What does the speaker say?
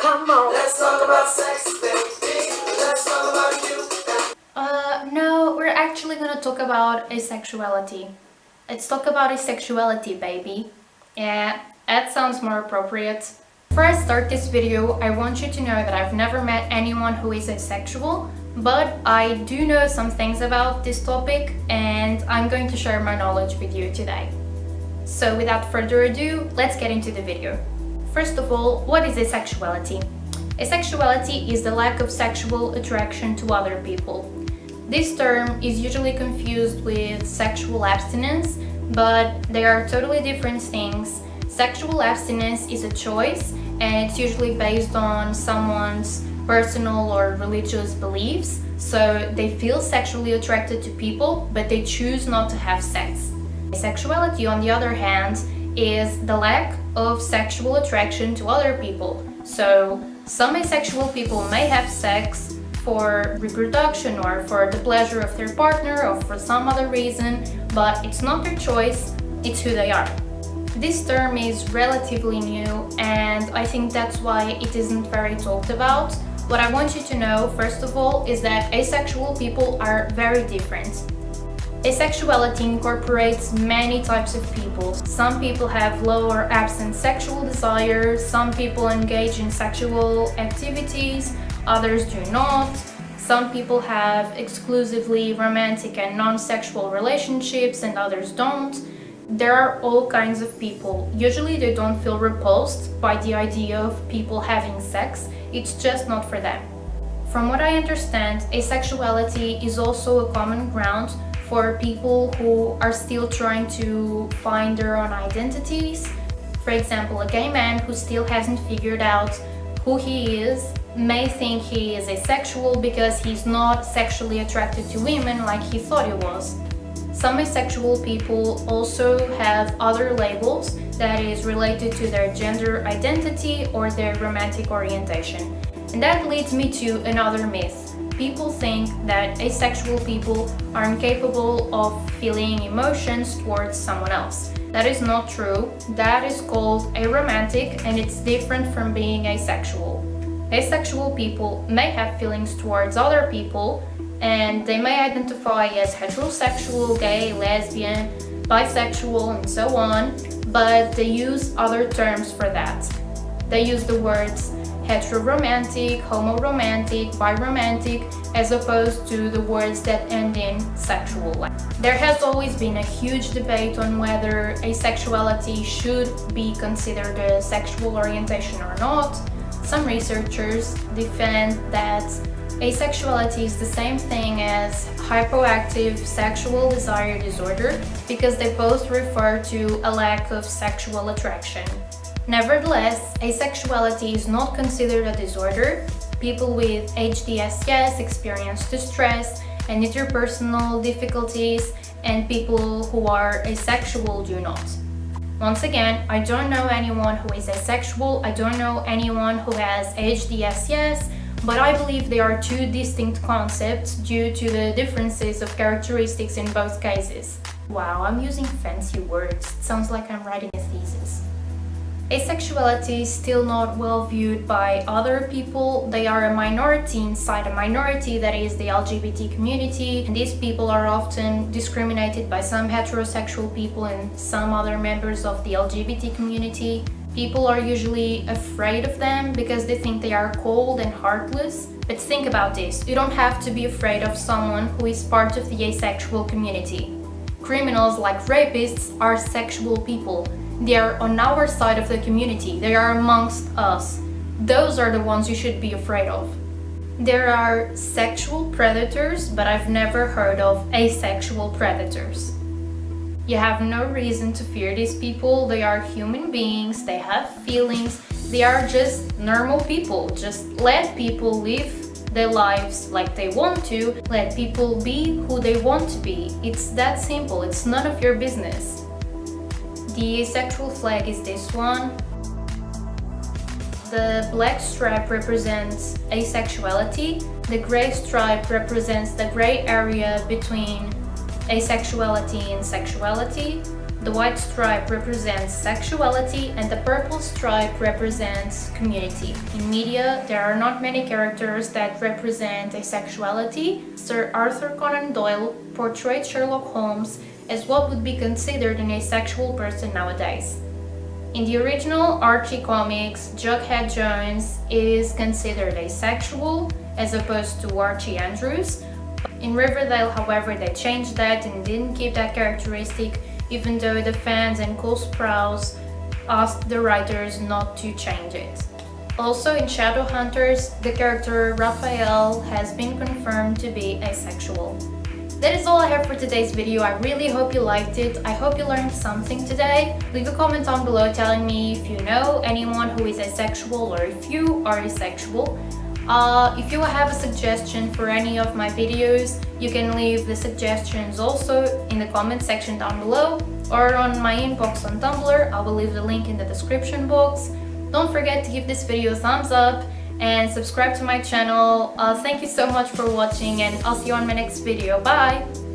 Come on. Let's talk about sex, baby. Let's talk about you. No, we're actually gonna talk about asexuality. Let's talk about asexuality, baby. Yeah, that sounds more appropriate. Before I start this video, I want you to know that I've never met anyone who is asexual, but I do know some things about this topic and I'm going to share my knowledge with you today. So without further ado, let's get into the video. First of all, what is asexuality? Asexuality is the lack of sexual attraction to other people. This term is usually confused with sexual abstinence, but they are totally different things. Sexual abstinence is a choice, and it's usually based on someone's personal or religious beliefs, so they feel sexually attracted to people, but they choose not to have sex. Asexuality, on the other hand, is the lack of sexual attraction to other people. So some asexual people may have sex for reproduction or for the pleasure of their partner or for some other reason, but it's not their choice, it's who they are. This term is relatively new and I think that's why it isn't very talked about. What I want you to know, first of all, is that asexual people are very different. Asexuality incorporates many types of people. Some people have low or absent sexual desires, some people engage in sexual activities, others do not. Some people have exclusively romantic and non-sexual relationships and others don't. There are all kinds of people. Usually they don't feel repulsed by the idea of people having sex, it's just not for them. From what I understand, asexuality is also a common ground for people who are still trying to find their own identities. For example, a gay man who still hasn't figured out who he is may think he is asexual because he's not sexually attracted to women like he thought he was. Some asexual people also have other labels that is related to their gender identity or their romantic orientation. And that leads me to another myth. People think that asexual people are incapable of feeling emotions towards someone else. That is not true. That is called aromantic and it's different from being asexual. Asexual people may have feelings towards other people and they may identify as heterosexual, gay, lesbian, bisexual and so on, but they use other terms for that. They use the words heteroromantic, homoromantic, biromantic, as opposed to the words that end in sexual. There has always been a huge debate on whether asexuality should be considered a sexual orientation or not. Some researchers defend that asexuality is the same thing as hypoactive sexual desire disorder because they both refer to a lack of sexual attraction. Nevertheless, asexuality is not considered a disorder. People with HDSS experience distress and interpersonal difficulties, and people who are asexual do not. Once again, I don't know anyone who is asexual, I don't know anyone who has HDSS, but I believe they are two distinct concepts due to the differences of characteristics in both cases. Wow, I'm using fancy words. It sounds like I'm writing a thesis. Asexuality is still not well viewed by other people. They are a minority inside a minority, that is the LGBT community, and these people are often discriminated by some heterosexual people and some other members of the LGBT community. People are usually afraid of them because they think they are cold and heartless. But think about this, you don't have to be afraid of someone who is part of the asexual community. Criminals like rapists are sexual people. They are on our side of the community, they are amongst us. Those are the ones you should be afraid of. There are sexual predators, but I've never heard of asexual predators. You have no reason to fear these people. They are human beings, they have feelings, they are just normal people. Just let people live their lives like they want to, let people be who they want to be. It's that simple, it's none of your business. The asexual flag is this one. The black stripe represents asexuality. The gray stripe represents the gray area between asexuality and sexuality. The white stripe represents sexuality and the purple stripe represents community. In media, there are not many characters that represent asexuality. Sir Arthur Conan Doyle portrayed Sherlock Holmes as what would be considered an asexual person nowadays. In the original Archie comics, Jughead Jones is considered asexual as opposed to Archie Andrews. In Riverdale, however, they changed that and didn't keep that characteristic, even though the fans and Cole Sprouse asked the writers not to change it. Also in Shadowhunters, the character Raphael has been confirmed to be asexual. That is all I have for today's video. I really hope you liked it. I hope you learned something today. Leave a comment down below telling me if you know anyone who is asexual or if you are asexual. If you have a suggestion for any of my videos, you can leave the suggestions also in the comment section down below or on my inbox on Tumblr. I will leave the link in the description box. Don't forget to give this video a thumbs up and subscribe to my channel. Thank you so much for watching and I'll see you on my next video. Bye!